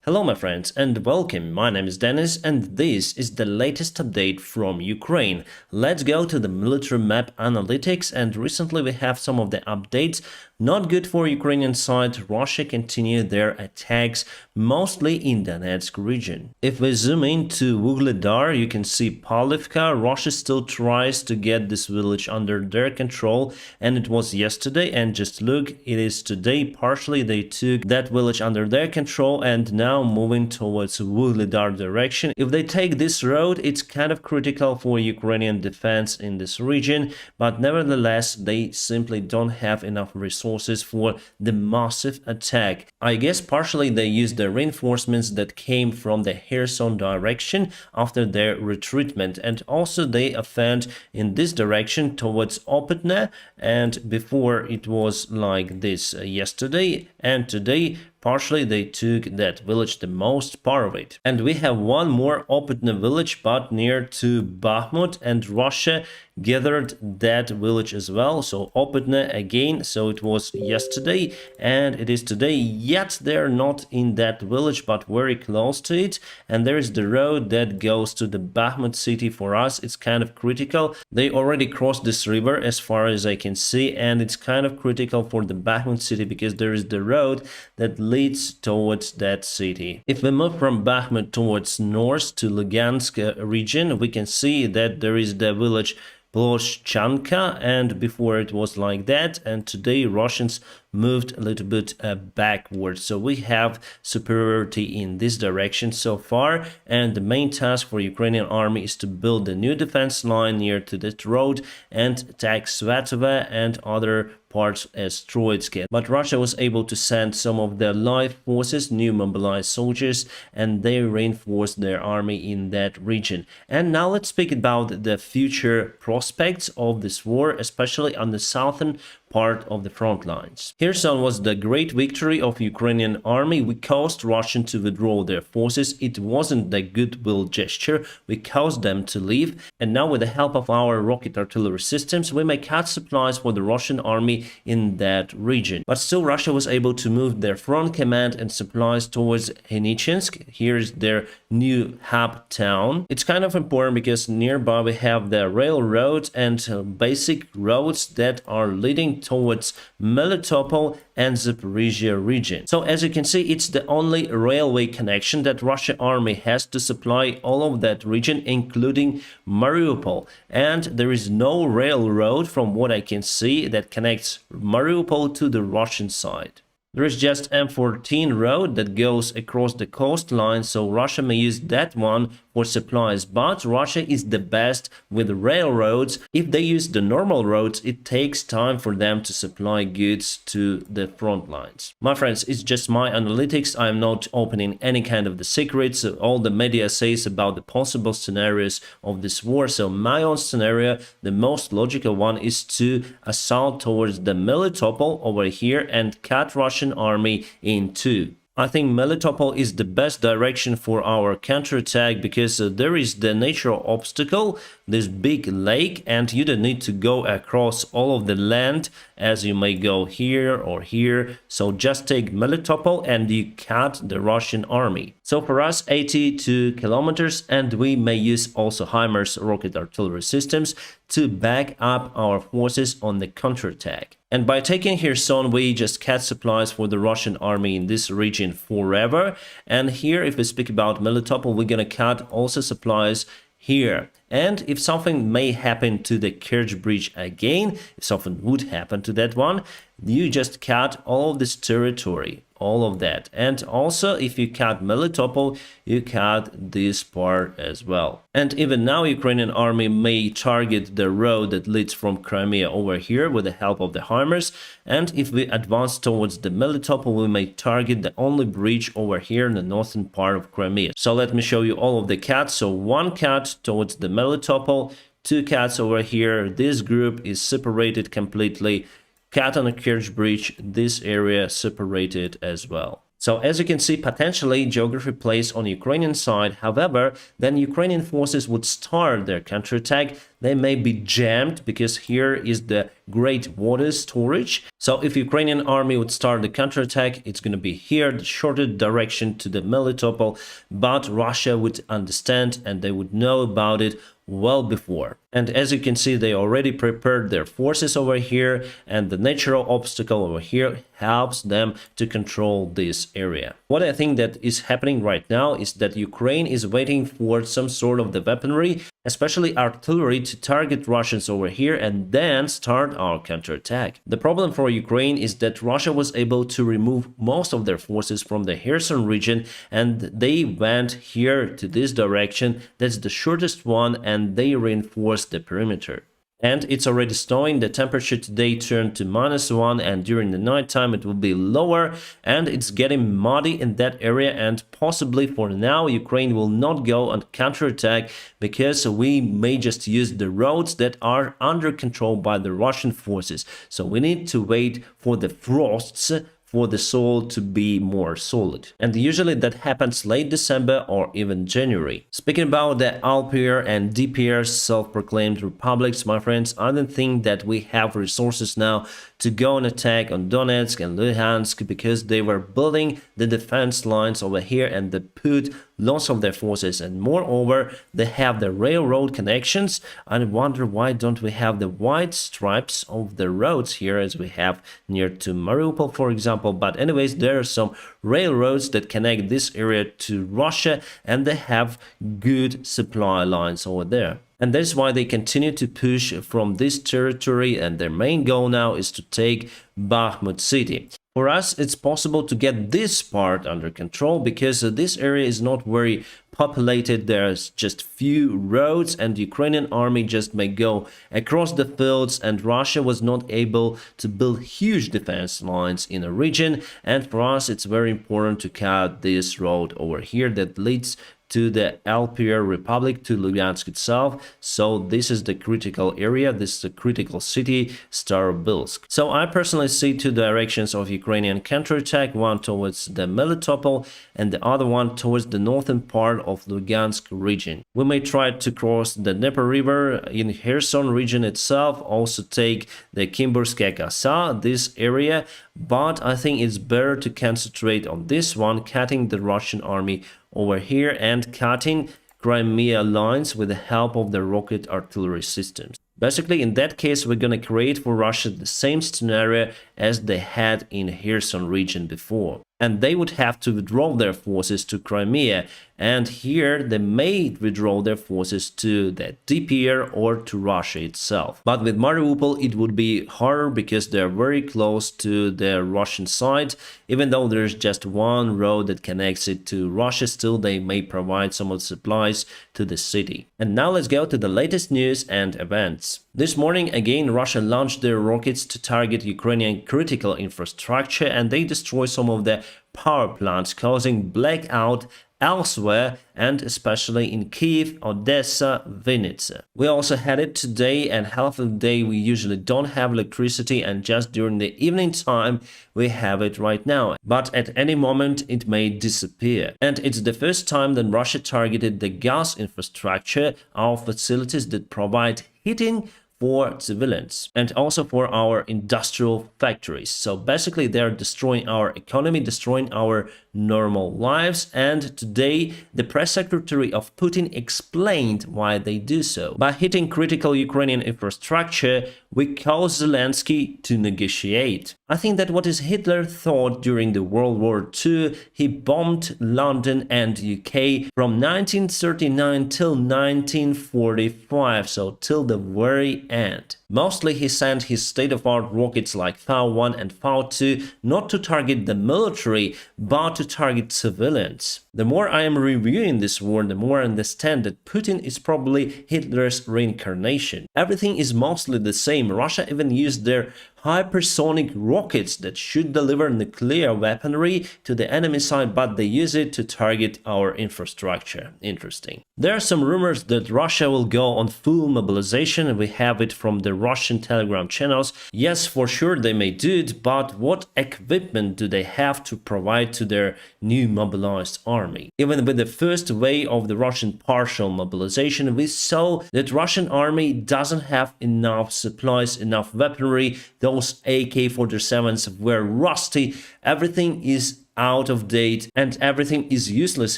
Hello my friends and welcome, my name is Dennis and this is the latest update from Ukraine. Let's go to the military map analytics, and recently we have some of the updates. Not good for Ukrainian side. Russia continued their attacks mostly in Donetsk region. If we zoom in to Vuhledar, you can see Palivka. Russia still tries to get this village under their control, and it was yesterday, and just look, it is today. Partially they took that village under their control and now moving towards Vuhledar direction. If they take this road, it's kind of critical for Ukrainian defense in this region, but nevertheless they simply don't have enough resources for the massive attack. I guess partially they used the reinforcements that came from the Kherson direction after their retreatment, and also they offend in this direction towards Opitne, and before it was like this yesterday, and today partially they took that village, the most part of it. And we have one more Opitne village but near to Bakhmut, and Russia gathered that village as well. So Opitne again, so it was yesterday and it is today, yet they're not in that village but very close to it. And there is the road that goes to the Bakhmut city. For us it's kind of critical. They already crossed this river as far as I can see, and it's kind of critical for the Bakhmut city because there is the road that leads towards that city. If we move from Bakhmut towards north to Lugansk region, we can see that there is the village Ploshchanka, and before it was like that, and today Russians moved a little bit backwards. So we have superiority in this direction so far, and the main task for Ukrainian army is to build a new defense line near to that road and attack Svatove and other parts as Troitsky. But Russia was able to send some of their live forces, new mobilized soldiers, and they reinforced their army in that region. And now let's speak about the future prospects of this war, especially on the southern part of the front lines. Kherson was the great victory of Ukrainian army. We caused Russians to withdraw their forces. It wasn't the goodwill gesture. We caused them to leave, and now with the help of our rocket artillery systems, we may cut supplies for the Russian army in that region. But still Russia was able to move their front command and supplies towards Henichinsk. Here is their new hub town. It's kind of important because nearby we have the railroads and basic roads that are leading towards Melitopol and Zaporizhia region. So as you can see, it's the only railway connection that Russian army has to supply all of that region, including Mariupol. And there is no railroad from what I can see that connects Mariupol to the Russian side. There is just M14 road that goes across the coastline, so Russia may use that one for supplies, but Russia is the best with railroads. If they use the normal roads, it takes time for them to supply goods to the front lines. My friends, it's just my analytics. I am not opening any kind of the secrets. All the media says about the possible scenarios of this war. So my own scenario, the most logical one, is to assault towards the Melitopol over here and cut Russian army in two. I think Melitopol is the best direction for our counterattack because there is the natural obstacle, this big lake, and you don't need to go across all of the land as you may go here or here. So just take Melitopol and you cut the Russian army. So for us 82 kilometers, and we may use also HIMARS rocket artillery systems to back up our forces on the counterattack. And by taking Kherson, we just cut supplies for the Russian army in this region forever. And here, if we speak about Melitopol, we're gonna cut also supplies here. And if something may happen to the Kerch Bridge again, if something would happen to that one, you just cut all of this territory, all of that. And also if you cut Melitopol, you cut this part as well. And even now Ukrainian army may target the road that leads from Crimea over here with the help of the HIMARS. And if we advance towards the Melitopol, we may target the only bridge over here in the northern part of Crimea. So let me show you all of the cuts. So one cut towards the Melitopol, two cuts over here. This group is separated completely. Cut on the Kerch Bridge, this area separated as well. So as you can see, potentially geography plays on Ukrainian side. However, then Ukrainian forces would start their counterattack they may be jammed because here is the great water storage. So if Ukrainian army would start the counterattack, it's going to be here, the shorter direction to the Melitopol, but Russia would understand and they would know about it well before. And as you can see, they already prepared their forces over here, and the natural obstacle over here helps them to control this area. What I think that is happening right now is that Ukraine is waiting for some sort of the weaponry, especially artillery, to target Russians over here and then start our counterattack. The problem for Ukraine is that Russia was able to remove most of their forces from the Kherson region, and they went here to this direction. That's the shortest one, and they reinforced the perimeter. And it's already snowing. The temperature today turned to -1, and during the night time it will be lower, and it's getting muddy in that area, and possibly for now Ukraine will not go on counterattack because we may just use the roads that are under control by the Russian forces. So we need to wait for the frosts for the soil to be more solid. And usually that happens late December or even January. Speaking about the LPR and DPR self-proclaimed republics, my friends, I don't think that we have resources now to go and attack on Donetsk and Luhansk because they were building the defense lines over here and they put lots of their forces, and moreover they have the railroad connections. I wonder why don't we have the white stripes of the roads here as we have near to Mariupol, for example. But anyways, there are some railroads that connect this area to Russia, and they have good supply lines over there. And that's why they continue to push from this territory, and their main goal now is to take Bakhmut city. For us, it's possible to get this part under control because this area is not very populated. There's just few roads, and the Ukrainian army just may go across the fields, and Russia was not able to build huge defense lines in a region. And for us, it's very important to cut this road over here that leads to the LPR Republic, to Lugansk itself. So this is the critical area, this is the critical city, Starobilsk. So I personally see two directions of Ukrainian counterattack, one towards the Melitopol and the other one towards the northern part of Lugansk region. We may try to cross the Dnieper River in Kherson region itself, also take the Kimburskaya Kosa, this area, but I think it's better to concentrate on this one, cutting the Russian army over here and cutting Crimea lines with the help of the rocket artillery systems. Basically, in that case, we're going to create for Russia the same scenario as they had in Kherson region before. And they would have to withdraw their forces to Crimea. And here they may withdraw their forces to the DPR or to Russia itself. But with Mariupol, it would be harder because they're very close to the Russian side. Even though there's just one road that connects it to Russia, still they may provide some of the supplies to the city. And now let's go to the latest news and events. This morning, again, Russia launched their rockets to target Ukrainian critical infrastructure, and they destroy some of the power plants, causing blackout elsewhere, and especially in Kyiv, Odessa, Vinnytsia. We also had it today, and half of the day we usually don't have electricity, and just during the evening time we have it right now. But at any moment it may disappear. And it's the first time that Russia targeted the gas infrastructure, our facilities that provide heating for civilians and also for our industrial factories. So basically they are destroying our economy, destroying our normal lives, and today the press secretary of Putin explained why they do so. By hitting critical Ukrainian infrastructure, we cause Zelensky to negotiate. I think that what is Hitler thought during the World War II, he bombed London and UK from 1939 till 1945, so till the very end. Mostly he sent his state-of-art rockets like Pfau-1 and Pfau-2 not to target the military, but to target civilians. The more I am reviewing this war, the more I understand that Putin is probably Hitler's reincarnation. Everything is mostly the same. Russia even used their hypersonic rockets that should deliver nuclear weaponry to the enemy side, but they use it to target our infrastructure. Interesting. There are some rumors that Russia will go on full mobilization. We have it from the Russian Telegram channels. Yes, for sure they may do it, but what equipment do they have to provide to their new mobilized army? Even with the first wave of the Russian partial mobilization, we saw that Russian army doesn't have enough supplies, enough weaponry. Those AK-47s were rusty. Everything is out of date and everything is useless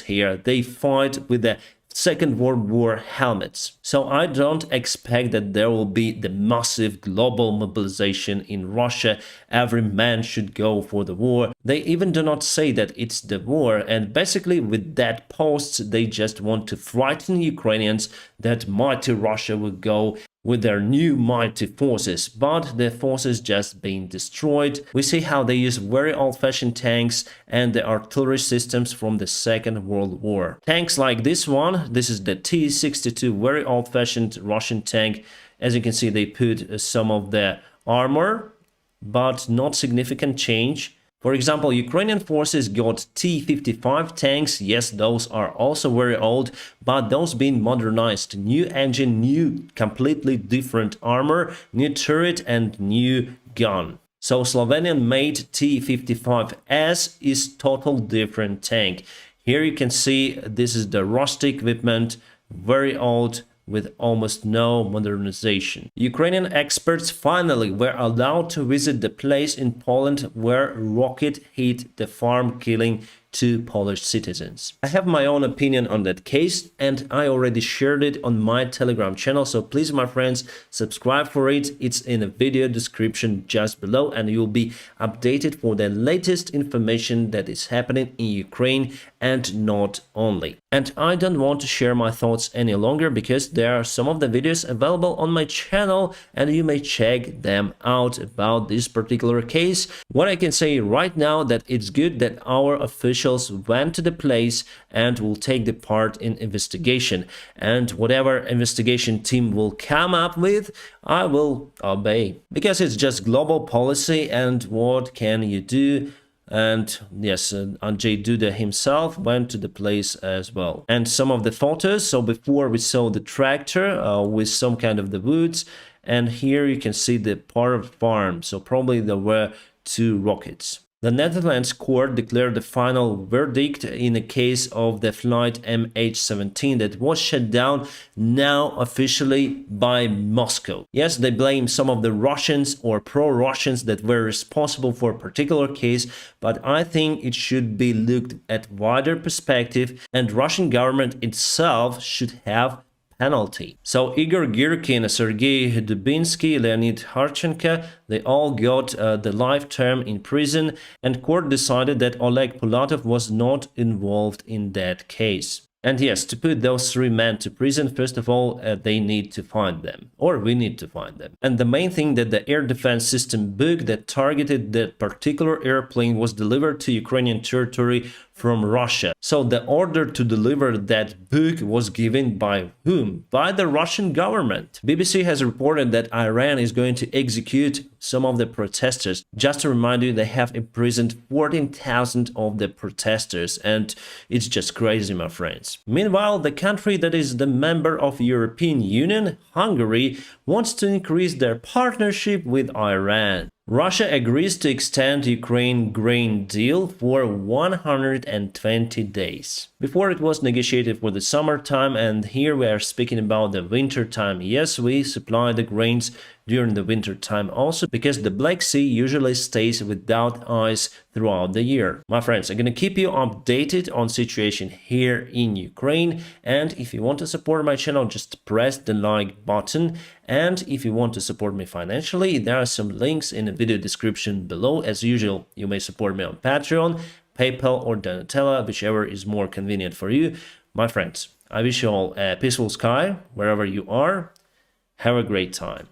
here. They fight with the Second World War helmets. So I don't expect that there will be the massive global mobilization in Russia. Every man should go for the war. They even do not say that it's the war, and basically with that post they just want to frighten Ukrainians that mighty Russia will go with their new mighty forces, but the forces just being destroyed. We see how they use very old-fashioned tanks and the artillery systems from the Second World War. Tanks like this one, this is the T-62, very old-fashioned Russian tank. As you can see, they put some of the armor, but not significant change. For example, Ukrainian forces got T-55 tanks. Yes, those are also very old, but those being modernized. New engine, new, completely different armor, new turret and new gun. So Slovenian-made T-55S is total different tank. Here you can see this is the rusty equipment, very old, with almost no modernization. Ukrainian experts finally were allowed to visit the place in Poland where rocket hit the farm, killing 2 Polish citizens. I have my own opinion on that case and I already shared it on my Telegram channel, so please my friends subscribe for it. It's in the video description just below and you'll be updated for the latest information that is happening in Ukraine and not only. And I don't want to share my thoughts any longer because there are some of the videos available on my channel and you may check them out about this particular case. What I can say right now that it's good that our officials went to the place and will take the part in investigation, and whatever investigation team will come up with, I will obey, because it's just global policy and what can you do? And yes, Andrzej Duda himself went to the place as well. And some of the photos, so before we saw the tractor with some kind of the woods, and here you can see the part of farm, so probably there were 2 rockets. The Netherlands court declared the final verdict in the case of the flight MH17 that was shut down now officially by Moscow. Yes, they blame some of the Russians or pro-Russians that were responsible for a particular case, but I think it should be looked at wider perspective and Russian government itself should have penalty. So Igor Girkin, Sergei Dubinsky, Leonid Harchenko, they all got the life term in prison, and court decided that Oleg Pulatov was not involved in that case. And yes, to put those 3 men to prison, first of all, they need to find them, or we need to find them. And the main thing that the air defense system book that targeted that particular airplane was delivered to Ukrainian territory from Russia. So the order to deliver that book was given by whom? By the Russian government. BBC has reported that Iran is going to execute some of the protesters. Just to remind you, they have imprisoned 14,000 of the protesters, and it's just crazy, my friends. Meanwhile, the country that is the member of European Union, Hungary, wants to increase their partnership with Iran. Russia agrees to extend Ukraine grain deal for 120 days. Before it was negotiated for the summertime, and here we are speaking about the winter time. Yes, we supply the grains during the winter time also because the Black Sea usually stays without ice throughout the year. My friends, I'm gonna keep you updated on situation here in Ukraine, and if you want to support my channel, just press the like button, and if you want to support me financially, there are some links in the video description below. As usual, you may support me on Patreon, PayPal or Donatella, whichever is more convenient for you. My friends, I wish you all a peaceful sky wherever you are. Have a great time.